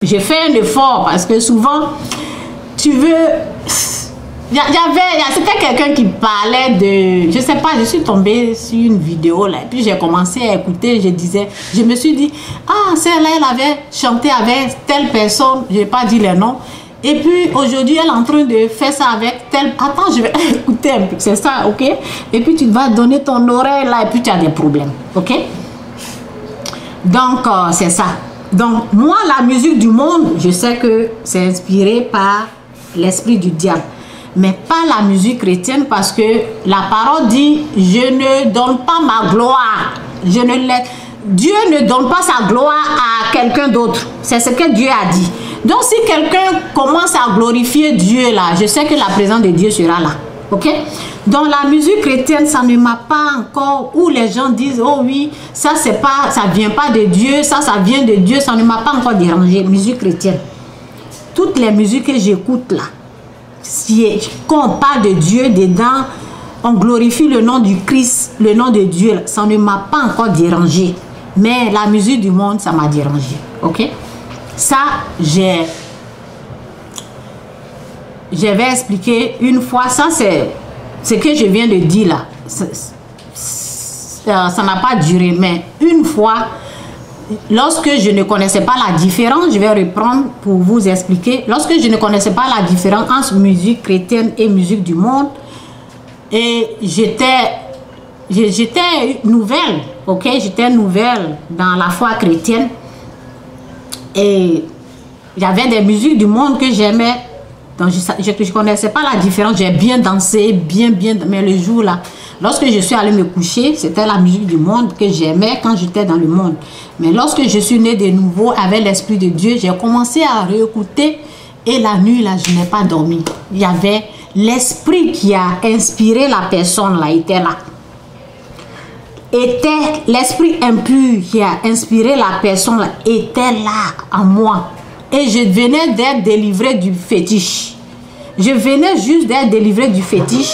j'ai fait un effort parce que souvent, tu veux... C'était quelqu'un qui parlait de... Je sais pas, je suis tombée sur une vidéo là. Et puis j'ai commencé à écouter. Je me suis dit, ah, celle-là, elle avait chanté avec telle personne. Je n'ai pas dit les noms. Et puis aujourd'hui, elle est en train de faire ça avec telle... Attends, je vais écouter un peu. C'est ça, ok? Et puis tu vas donner ton oreille là et puis tu as des problèmes, ok? Donc, c'est ça. Donc, moi, la musique du monde, je sais que c'est inspiré par l'esprit du diable. Mais pas la musique chrétienne parce que la parole dit, je ne donne pas ma gloire. Dieu ne donne pas sa gloire à quelqu'un d'autre. C'est ce que Dieu a dit. Donc, si quelqu'un commence à glorifier Dieu là, je sais que la présence de Dieu sera là. Ok? Dans la musique chrétienne, ça ne m'a pas encore, où les gens disent, oh oui, ça c'est pas, ça vient pas de Dieu, ça vient de Dieu, ça ne m'a pas encore dérangé. Musique chrétienne. Toutes les musiques que j'écoute là, quand on parle de Dieu dedans, on glorifie le nom du Christ, le nom de Dieu, ça ne m'a pas encore dérangé. Mais la musique du monde, ça m'a dérangé. Ok? Ça, j'avais expliqué une fois, ça c'est ce que je viens de dire là. Ça n'a pas duré, mais une fois, lorsque je ne connaissais pas la différence, je vais reprendre pour vous expliquer. Lorsque je ne connaissais pas la différence entre musique chrétienne et musique du monde, et j'étais nouvelle, ok? J'étais nouvelle dans la foi chrétienne. Et j'avais des musiques du monde que j'aimais. Donc je ne connaissais pas la différence. J'ai bien dansé, bien. Mais le jour là, lorsque je suis allée me coucher, c'était la musique du monde que j'aimais quand j'étais dans le monde. Mais lorsque je suis née de nouveau avec l'Esprit de Dieu, j'ai commencé à réécouter. Et la nuit là, je n'ai pas dormi. Il y avait l'Esprit qui a inspiré la personne là, était là. Était l'esprit impur qui a inspiré la personne là, était là en moi. Et je venais d'être délivrée du fétiche. Je venais juste d'être délivrée du fétiche.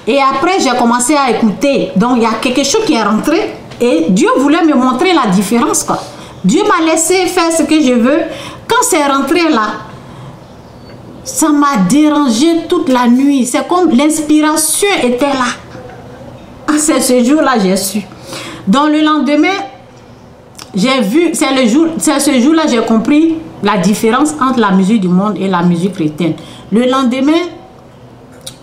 Et après, j'ai commencé à écouter. Donc, il y a quelque chose qui est rentré. Et Dieu voulait me montrer la différence, quoi. Dieu m'a laissé faire ce que je veux. Quand c'est rentré là, ça m'a dérangé toute la nuit. C'est comme l'inspiration était là. Ah, c'est ce jour-là j'ai su. Dans le lendemain, j'ai vu, c'est ce jour-là j'ai compris la différence entre la musique du monde et la musique chrétienne. Le lendemain,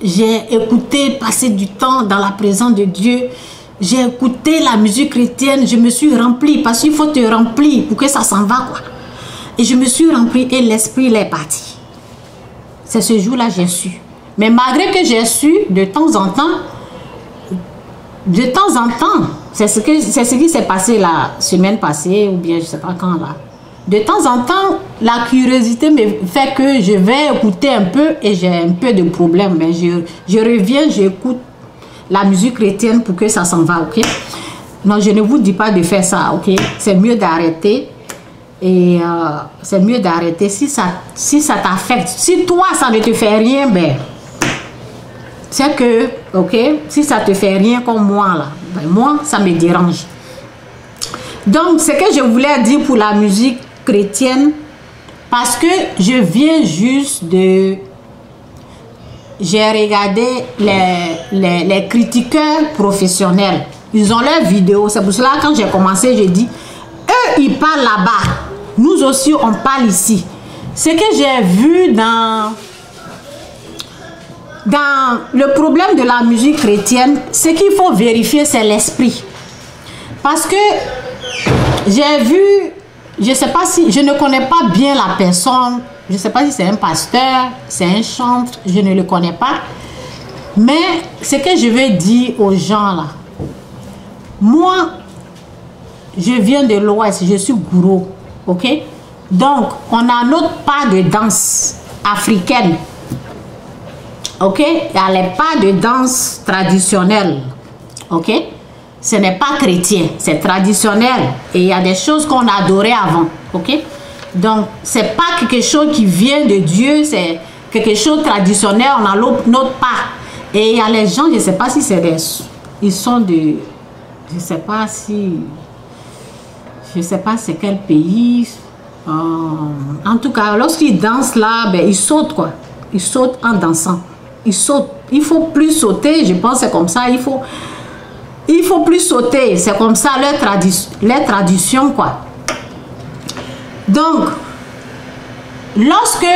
j'ai écouté, passé du temps dans la présence de Dieu. J'ai écouté la musique chrétienne, je me suis remplie, parce qu'il faut te remplir pour que ça s'en va, quoi. Et je me suis remplie et l'esprit est parti. C'est ce jour-là j'ai su. Mais malgré que j'ai su, de temps en temps, c'est ce qui s'est passé la semaine passée, ou bien je ne sais pas quand là. De temps en temps, la curiosité me fait que je vais écouter un peu et j'ai un peu de problème. Mais je reviens, j'écoute la musique chrétienne pour que ça s'en va, ok? Non, je ne vous dis pas de faire ça, ok? C'est mieux d'arrêter. Et c'est mieux d'arrêter si ça t'affecte. Si toi, ça ne te fait rien, ben... c'est que, ok, si ça te fait rien comme moi, là, ben moi, ça me dérange. Donc, ce que je voulais dire pour la musique chrétienne, parce que je viens juste de... J'ai regardé les critiqueurs professionnels. Ils ont leurs vidéos. C'est pour cela, quand j'ai commencé, j'ai dit, eux, ils parlent là-bas. Nous aussi, on parle ici. Ce que j'ai vu dans le problème de la musique chrétienne, ce qu'il faut vérifier, c'est l'esprit. Parce que j'ai vu, je sais pas si, je ne connais pas bien la personne, je ne sais pas si c'est un pasteur, c'est un chantre, je ne le connais pas. Mais ce que je veux dire aux gens là, moi, je viens de l'Ouest, je suis gourou, ok? Donc, on a notre pas de danse africaine. Ok, il y a les pas de danse traditionnels. Ok, ce n'est pas chrétien, c'est traditionnel. Et il y a des choses qu'on adorait avant. Ok, donc c'est pas quelque chose qui vient de Dieu, c'est quelque chose de traditionnel. On a notre pas. Et il y a les gens, je ne sais pas si c'est des... Ils sont de... Je ne sais pas si... Je ne sais pas c'est quel pays. En tout cas, lorsqu'il danse là, ben, il saute quoi. Il saute en dansant. Il saute. Il faut plus sauter, je pense c'est comme ça. Il faut plus sauter. C'est comme ça leur tradition quoi. Donc, lorsque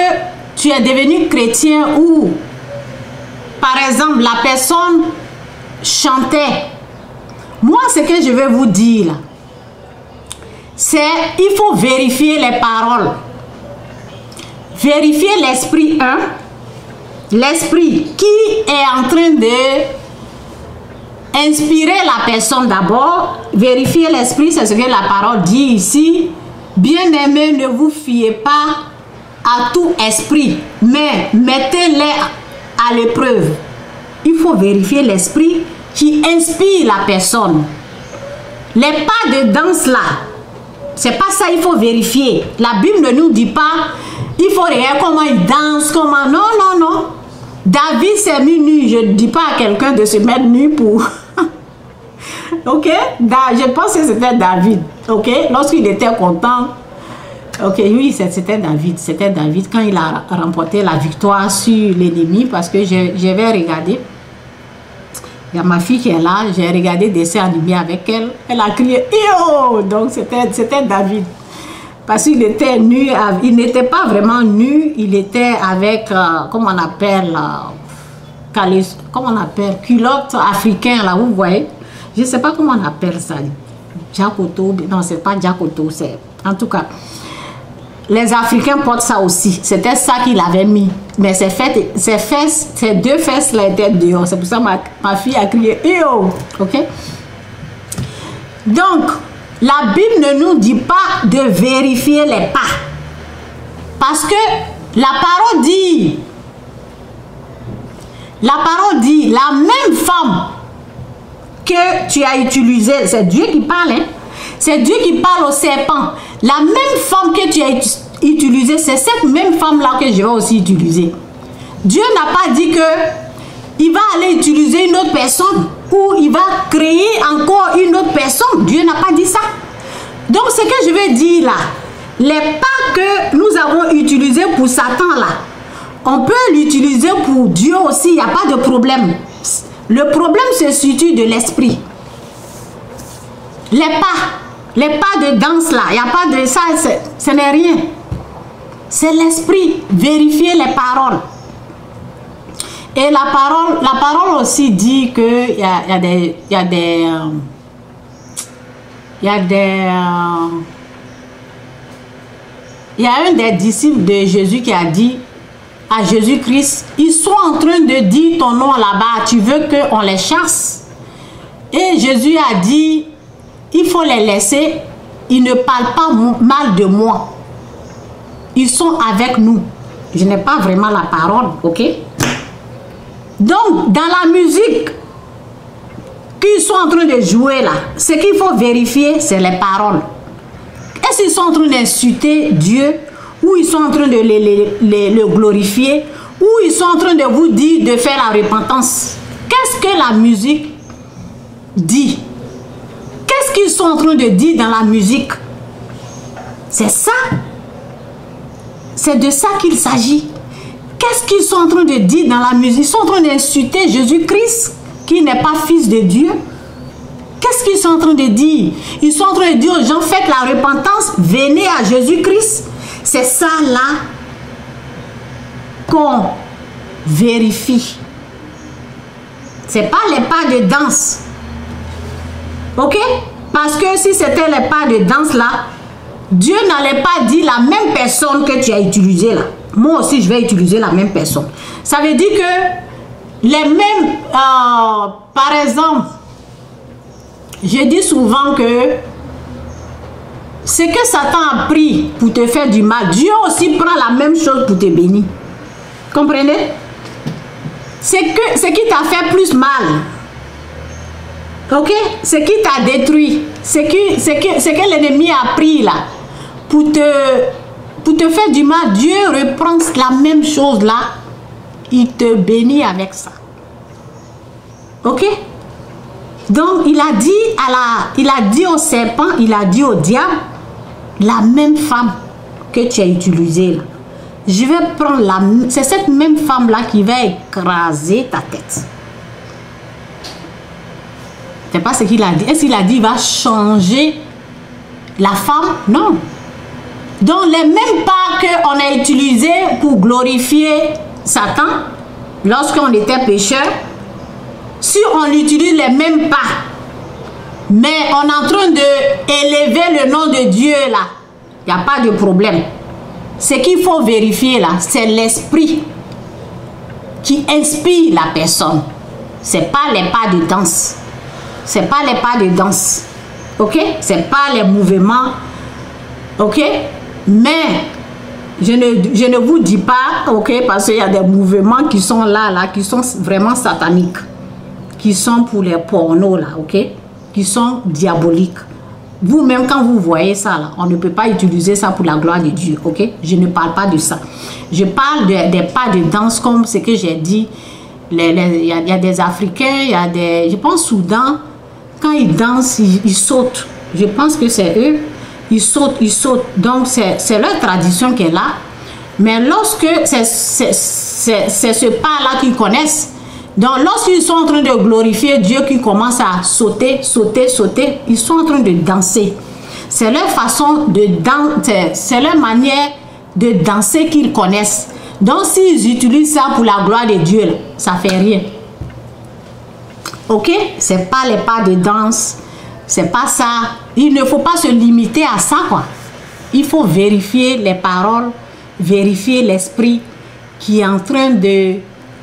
tu es devenu chrétien ou, par exemple, la personne chantait, moi, ce que je vais vous dire, là, c'est il faut vérifier les paroles. Vérifier l'esprit 1. L'esprit qui est en train de inspirer la personne d'abord. Vérifier l'esprit, c'est ce que la parole dit ici. Bien-aimés, ne vous fiez pas à tout esprit, mais mettez-les à l'épreuve. Il faut vérifier l'esprit qui inspire la personne. Les pas de danse là, c'est pas ça, il faut vérifier. La Bible ne nous dit pas, il faut regarder comment il danse, comment... Non, non, non. David s'est mis nu. Je ne dis pas à quelqu'un de se mettre nu pour... Ok? Je pense que c'était David. Ok? Lorsqu'il était content. Ok, oui, c'était David. C'était David quand il a remporté la victoire sur l'ennemi. Parce que j'avais regardé. Il y a ma fille qui est là. J'ai regardé des dessins animés avec elle. Elle a crié « Yo !» Donc c'était David. Parce qu'il était nu. Il n'était pas vraiment nu. Il était avec, comment on appelle, culotte africain, là, vous voyez. Je ne sais pas comment on appelle ça. Jacoto. Non, c'est pas Jacoto. En tout cas, les Africains portent ça aussi. C'était ça qu'il avait mis. Mais ses deux fesses là étaient dehors. C'est pour ça que ma fille a crié « Yo !» Ok? Donc, la Bible ne nous dit pas de vérifier les pas. Parce que la parole dit, la même femme que tu as utilisée, c'est Dieu qui parle, hein? C'est Dieu qui parle au serpent. La même femme que tu as utilisée, c'est cette même femme-là que je vais aussi utiliser. Dieu n'a pas dit que il va aller utiliser une autre personne ou il va créer encore une autre personne. Dieu n'a pas dit ça. Donc, ce que je vais dire là, les pas que nous avons utilisés pour Satan là, on peut l'utiliser pour Dieu aussi, il n'y a pas de problème. Le problème se situe de l'esprit. Les pas de danse là, il n'y a pas de ça, ce n'est rien. C'est l'esprit. Vérifier les paroles. Et la parole aussi dit que il y a un des disciples de Jésus qui a dit à Jésus-Christ, ils sont en train de dire ton nom là-bas, tu veux qu'on les chasse? Et Jésus a dit, il faut les laisser, ils ne parlent pas mal de moi. Ils sont avec nous. Je n'ai pas vraiment la parole, ok? Donc, dans la musique qu'ils sont en train de jouer là, ce qu'il faut vérifier, c'est les paroles. Est-ce qu'ils sont en train d'insulter Dieu, ou ils sont en train de le glorifier, ou ils sont en train de vous dire de faire la repentance? Qu'est-ce que la musique dit? Qu'est-ce qu'ils sont en train de dire dans la musique? C'est ça. C'est de ça qu'il s'agit. Qu'est-ce qu'ils sont en train de dire dans la musique? Ils sont en train d'insulter Jésus-Christ, qui n'est pas fils de Dieu. Qu'est-ce qu'ils sont en train de dire? Ils sont en train de dire aux gens, faites la repentance, venez à Jésus-Christ. C'est ça là qu'on vérifie. C'est pas les pas de danse. Ok? Parce que si c'était les pas de danse là, Dieu n'allait pas dire la même personne que tu as utilisée là. Moi aussi, je vais utiliser la même personne. Ça veut dire que les mêmes... par exemple, je dis souvent que ce que Satan a pris pour te faire du mal, Dieu aussi prend la même chose pour te bénir. Comprenez? Ce qui t'a fait plus mal, ok? Ce qui t'a détruit, ce que l'ennemi a pris là, pour te faire du mal, Dieu reprend la même chose là, il te bénit avec ça. Ok? Donc il a dit au serpent, il a dit au diable, la même femme que tu as utilisée là, je vais prendre la... C'est cette même femme-là qui va écraser ta tête. C'est pas ce qu'il a dit. Est-ce qu'il a dit il va changer la femme? Non. Donc les mêmes pas qu'on a utilisés pour glorifier Satan lorsqu'on était pécheur, si on utilise les mêmes pas, mais on est en train d'élever le nom de Dieu là, il n'y a pas de problème. Ce qu'il faut vérifier là, c'est l'esprit qui inspire la personne. C'est pas les pas de danse. C'est pas les pas de danse. Ok? C'est pas les mouvements. Ok? Mais je ne vous dis pas, ok, parce qu'il y a des mouvements qui sont là, qui sont vraiment sataniques, qui sont pour les pornos là, ok, qui sont diaboliques. Vous-même, quand vous voyez ça là, on ne peut pas utiliser ça pour la gloire de Dieu, ok. Je ne parle pas de ça. Je parle des pas de danse comme ce que j'ai dit. Il y a des Africains, il y a des, je pense Soudan, quand ils dansent, ils sautent. Je pense que c'est eux. Ils sautent, ils sautent. Donc, c'est leur tradition qui est là. Mais lorsque c'est ce pas-là qu'ils connaissent, donc lorsqu'ils sont en train de glorifier Dieu, qui commence à sauter, sauter, sauter, ils sont en train de danser. C'est leur façon de danser, c'est leur manière de danser qu'ils connaissent. Donc, s'ils utilisent ça pour la gloire de Dieu, là, ça fait rien. Ok? C'est pas les pas de danse. C'est pas ça. Il ne faut pas se limiter à ça, quoi. Il faut vérifier les paroles, vérifier l'esprit qui est en train de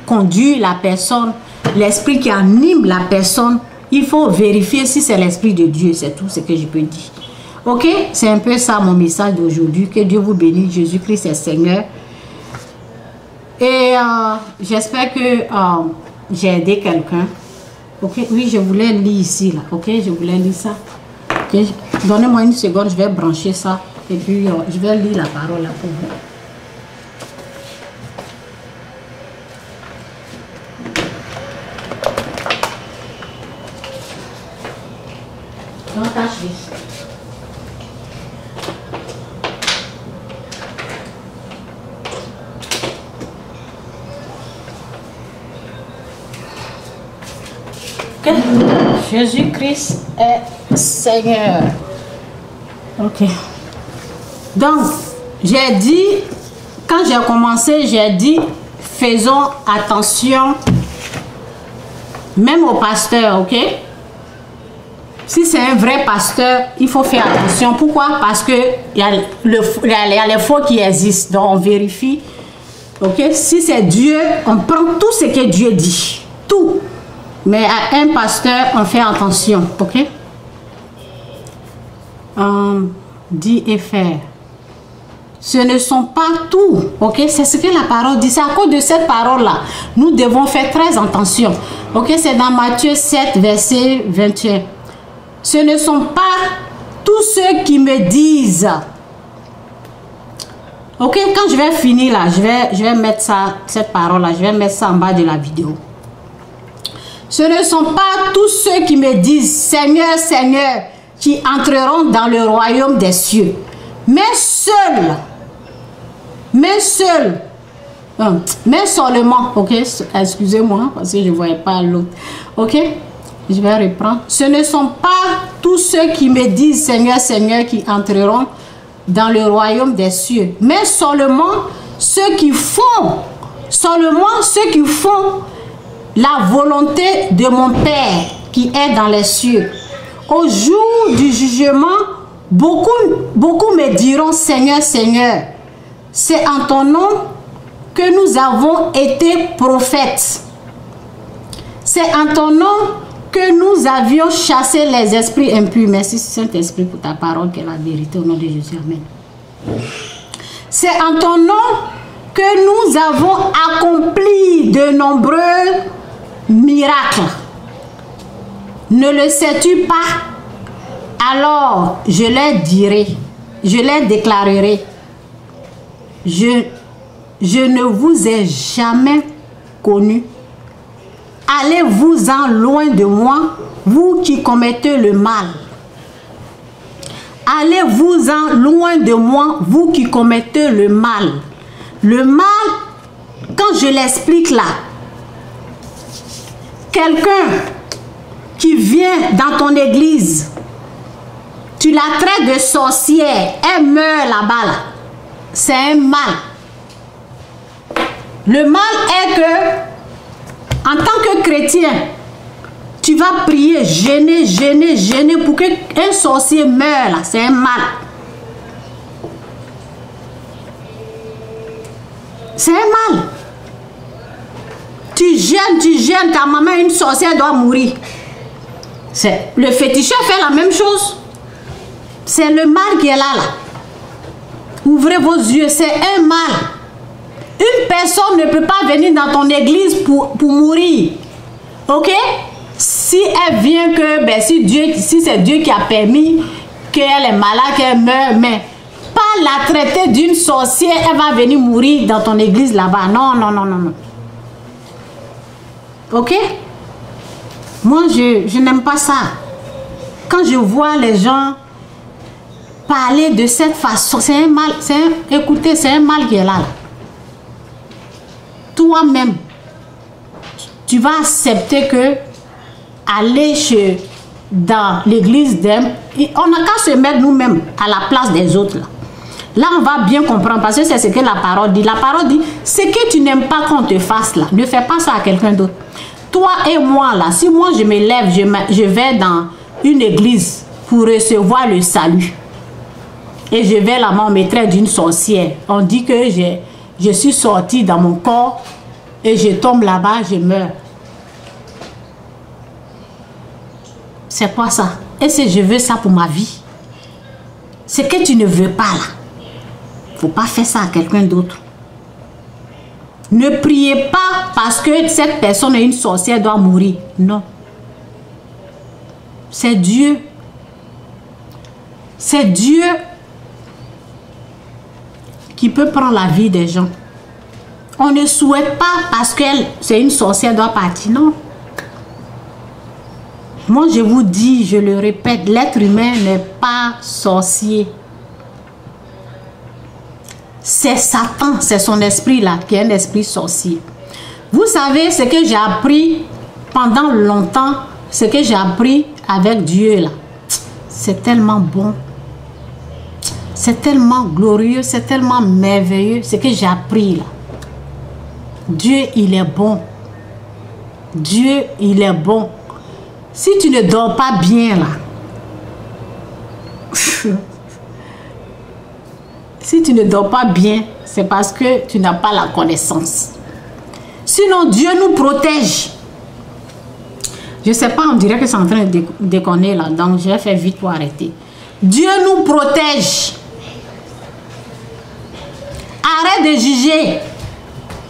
conduire la personne, l'esprit qui anime la personne. Il faut vérifier si c'est l'esprit de Dieu. C'est tout ce que je peux dire. Ok? C'est un peu ça mon message d'aujourd'hui. Que Dieu vous bénisse. Jésus-Christ est Seigneur. Et j'espère que j'ai aidé quelqu'un. Ok, oui, je voulais lire ici, là. Ok, je voulais lire ça. Okay. Donnez-moi une seconde, je vais brancher ça. Et puis, je vais lire la parole là pour vous. Donc, tâche. Jésus-Christ est Seigneur. Ok. Donc, j'ai dit, quand j'ai commencé, j'ai dit, faisons attention, même au pasteur, ok? Si c'est un vrai pasteur, il faut faire attention. Pourquoi? Parce que il y a les faux qui existent. Donc, on vérifie. Ok? Si c'est Dieu, on prend tout ce que Dieu dit. Tout. Mais à un pasteur, on fait attention, ok? Dit et faire. Ce ne sont pas tout, ok? C'est ce que la parole dit. C'est à cause de cette parole-là. Nous devons faire très attention. Ok? C'est dans Matthieu 7, verset 21. Ce ne sont pas tous ceux qui me disent. Ok? Quand je vais finir là, je vais mettre ça, cette parole-là, je vais mettre ça en bas de la vidéo. Ce ne sont pas tous ceux qui me disent Seigneur, Seigneur, qui entreront dans le royaume des cieux, mais seulement, ok, excusez-moi, parce que je ne voyais pas l'autre, ok, je vais reprendre. Ce ne sont pas tous ceux qui me disent Seigneur, Seigneur, qui entreront dans le royaume des cieux, mais seulement ceux qui font la volonté de mon Père qui est dans les cieux. Au jour du jugement, beaucoup me diront Seigneur, Seigneur, c'est en ton nom que nous avons été prophètes. C'est en ton nom que nous avions chassé les esprits impurs. Merci Saint-Esprit pour ta parole qui est la vérité au nom de Jésus. Amen. C'est en ton nom que nous avons accompli de nombreux miracles. Ne le sais-tu pas? Alors je leur dirai, je leur déclarerai, je ne vous ai jamais connu. Allez-vous-en loin de moi, vous qui commettez le mal. allez-vous-en loin de moi, vous qui commettez le mal. Le mal, quand je l'explique là, quelqu'un qui vient dans ton église, tu la traites de sorcière, elle meurt là-bas là. C'est un mal. Le mal est que, en tant que chrétien, tu vas prier, gêner pour qu'un sorcier meure là. C'est un mal. C'est un mal. Tu gênes, ta maman, une sorcière doit mourir. Le féticheur fait la même chose. C'est le mal qui est là. Ouvrez vos yeux, c'est un mal. Une personne ne peut pas venir dans ton église pour mourir. Ok? Si elle vient que, ben, si c'est Dieu qui a permis qu'elle est malade, qu'elle meurt, mais pas la traiter d'une sorcière, elle va venir mourir dans ton église là-bas. Non, non, non, non, non. Ok? Moi, je n'aime pas ça. Quand je vois les gens parler de cette façon, c'est un mal. Écoutez, c'est un mal qui est là. Toi-même, tu vas accepter que aller dans l'église on n'a qu'à se mettre nous-mêmes à la place des autres. Là, on va bien comprendre parce que c'est ce que la parole dit. La parole dit, ce que tu n'aimes pas qu'on te fasse là, ne fais pas ça à quelqu'un d'autre. Toi et moi là, si moi je me lève, je vais dans une église pour recevoir le salut et je vais là-bas, on me traite d'une sorcière. On dit que je suis sortie dans mon corps et je tombe là-bas, je meurs. C'est quoi ça? Et si je veux ça pour ma vie? Ce que tu ne veux pas là, faut pas faire ça à quelqu'un d'autre. Ne priez pas parce que cette personne est une sorcière, doit mourir. Non. C'est Dieu. C'est Dieu qui peut prendre la vie des gens. On ne souhaite pas parce que c'est une sorcière, doit partir. Non. Moi, je vous dis, je le répète, l'être humain n'est pas sorcier. C'est Satan, c'est son esprit là, qui est un esprit sorcier. Vous savez ce que j'ai appris pendant longtemps, ce que j'ai appris avec Dieu là. C'est tellement bon. C'est tellement glorieux, c'est tellement merveilleux, ce que j'ai appris là. Dieu, il est bon. Dieu, il est bon. Si tu ne dors pas bien là, si tu ne dors pas bien, c'est parce que tu n'as pas la connaissance. Sinon, Dieu nous protège. Je ne sais pas, on dirait que c'est en train de déconner là, donc je vais faire vite pour arrêter. Dieu nous protège. Arrête de juger.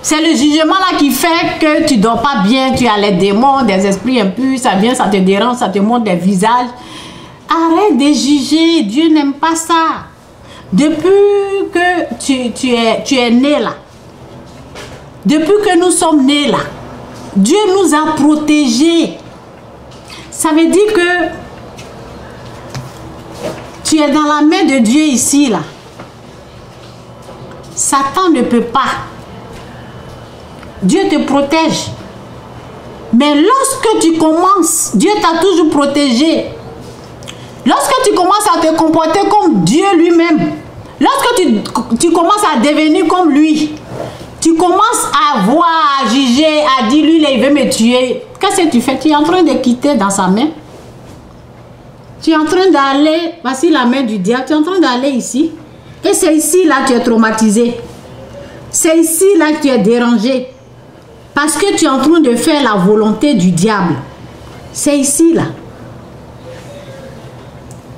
C'est le jugement là qui fait que tu ne dors pas bien, tu as les démons, des esprits impurs, ça vient, ça te dérange, ça te montre des visages. Arrête de juger, Dieu n'aime pas ça. Depuis que tu es né là, depuis que nous sommes nés là, Dieu nous a protégés. Ça veut dire que tu es dans la main de Dieu ici là. Satan ne peut pas. Dieu te protège. Mais lorsque tu commences, Dieu t'a toujours protégé. Lorsque tu commences à te comporter comme Dieu lui-même, lorsque tu commences à devenir comme lui, tu commences à voir, à juger, à dire lui, il veut me tuer. Qu'est-ce que tu fais? Tu es en train de quitter dans sa main. Tu es en train d'aller, voici la main du diable, tu es en train d'aller ici. Et c'est ici là que tu es traumatisé. C'est ici là que tu es dérangé. Parce que tu es en train de faire la volonté du diable. C'est ici là.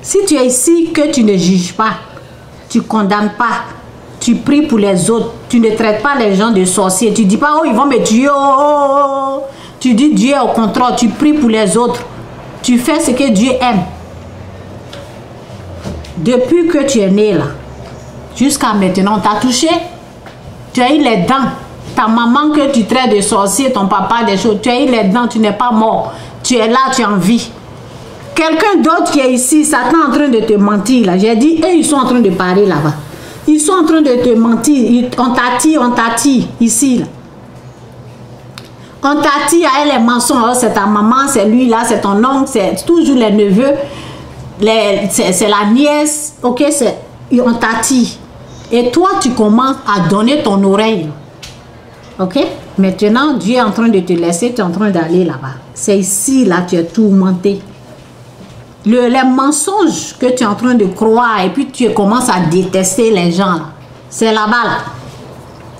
Si tu es ici, que tu ne juges pas, tu ne condamnes pas, tu pries pour les autres, tu ne traites pas les gens de sorciers, tu ne dis pas, oh, ils vont me tuer, oh. Tu dis Dieu au contrôle, tu pries pour les autres, tu fais ce que Dieu aime. Depuis que tu es né là, jusqu'à maintenant, on t'a touché, tu as eu les dents, ta maman que tu traites de sorcier, ton papa, des choses, tu as eu les dents, tu n'es pas mort, tu es là, tu es en vie. Quelqu'un d'autre qui est ici, Satan est en train de te mentir là. J'ai dit, ils sont en train de parler là-bas. Ils sont en train de te mentir. On t'attire ici là. On t'attire à les mensonges. Oh, c'est ta maman, c'est lui là, c'est ton oncle, c'est toujours les neveux, c'est la nièce. Ok, on t'attire. Et toi, tu commences à donner ton oreille. Ok? Maintenant, Dieu est en train de te laisser, tu es en train d'aller là-bas. C'est ici, là, tu es tourmenté. Les mensonges que tu es en train de croire et puis tu commences à détester les gens, c'est là-bas, là.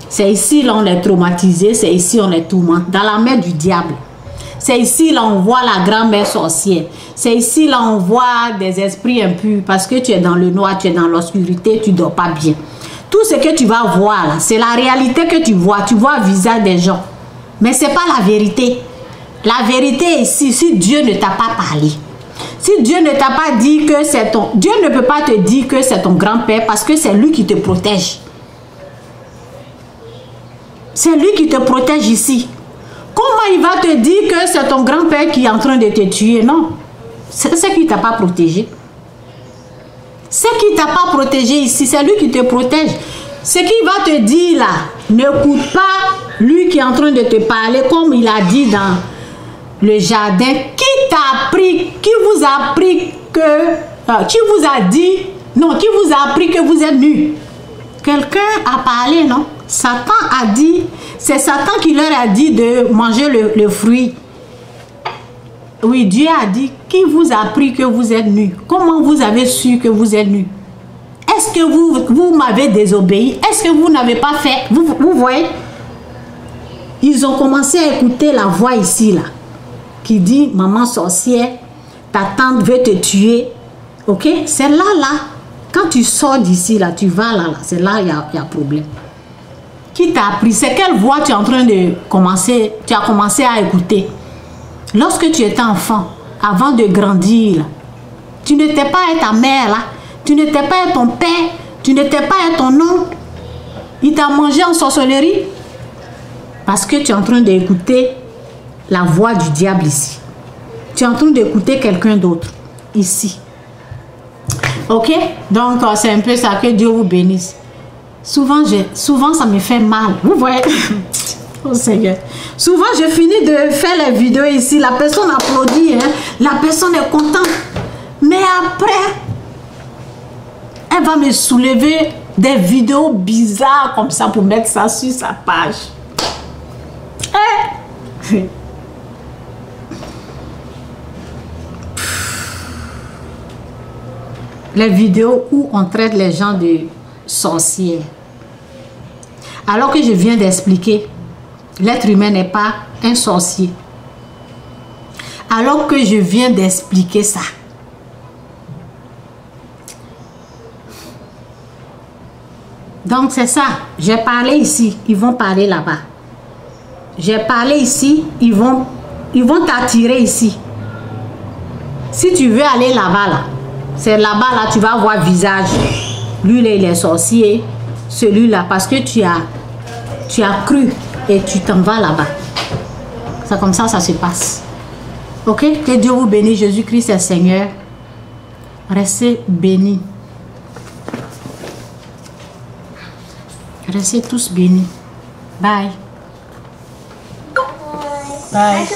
C'est ici, là, on est traumatisé, c'est ici, on est tourmenté. Dans la main du diable. C'est ici, là, on voit la grand-mère sorcière. C'est ici, là, on voit des esprits impurs parce que tu es dans le noir, tu es dans l'obscurité, tu ne dors pas bien. Tout ce que tu vas voir, là, c'est la réalité que tu vois. Tu vois le visage des gens. Mais ce n'est pas la vérité. La vérité est ici, si Dieu ne t'a pas parlé. Si Dieu ne t'a pas dit que c'est ton... Dieu ne peut pas te dire que c'est ton grand-père parce que c'est lui qui te protège. C'est lui qui te protège ici. Comment il va te dire que c'est ton grand-père qui est en train de te tuer? Non. C'est ce qui ne t'a pas protégé. Ce qui ne t'a pas protégé ici, c'est lui qui te protège. Ce qu'il va te dire là, n'écoute pas lui qui est en train de te parler comme il a dit dans le jardin. Qui t'a appris, qui vous a appris que... qui vous a dit... Non, qui vous a appris que vous êtes nus? Quelqu'un a parlé, non? Satan a dit... C'est Satan qui leur a dit de manger le fruit. Oui, Dieu a dit, qui vous a appris que vous êtes nus? Comment vous avez su que vous êtes nus? Est-ce que vous m'avez désobéi? Est-ce que vous n'avez pas fait? Vous voyez? Ils ont commencé à écouter la voix ici, là, qui dit, maman sorcière, ta tante veut te tuer. Ok? C'est là, quand tu sors d'ici, là, tu vas là, c'est là il y a problème. Qui t'a appris? C'est quelle voix tu es en train de commencer, tu as commencé à écouter? Lorsque tu étais enfant, avant de grandir, là, tu n'étais pas avec ta mère, là, tu n'étais pas avec ton père, tu n'étais pas avec ton oncle. Il t'a mangé en sorcellerie parce que tu es en train d'écouter la voix du diable ici. Tu es en train d'écouter quelqu'un d'autre ici. Ok? Donc, c'est un peu ça. Que Dieu vous bénisse. Souvent, ça me fait mal. Vous voyez? Oh Seigneur. Souvent, je finis de faire les vidéos ici. La personne applaudit. Hein? La personne est contente. Mais après, elle va me soulever des vidéos bizarres comme ça pour mettre ça sur sa page. Eh? Les vidéos où on traite les gens de sorcières. Alors que je viens d'expliquer, l'être humain n'est pas un sorcier. Alors que je viens d'expliquer ça. Donc c'est ça. J'ai parlé ici, ils vont parler là-bas. J'ai parlé ici, ils vont t'attirer ici. Si tu veux aller là-bas, là, c'est là-bas, là, tu vas voir visage. Lui, là, il est sorcier. Celui-là, parce que tu as cru et tu t'en vas là-bas. C'est comme ça se passe. Ok? Que Dieu vous bénisse. Jésus-Christ est Seigneur. Restez bénis. Restez tous bénis. Bye. Bye.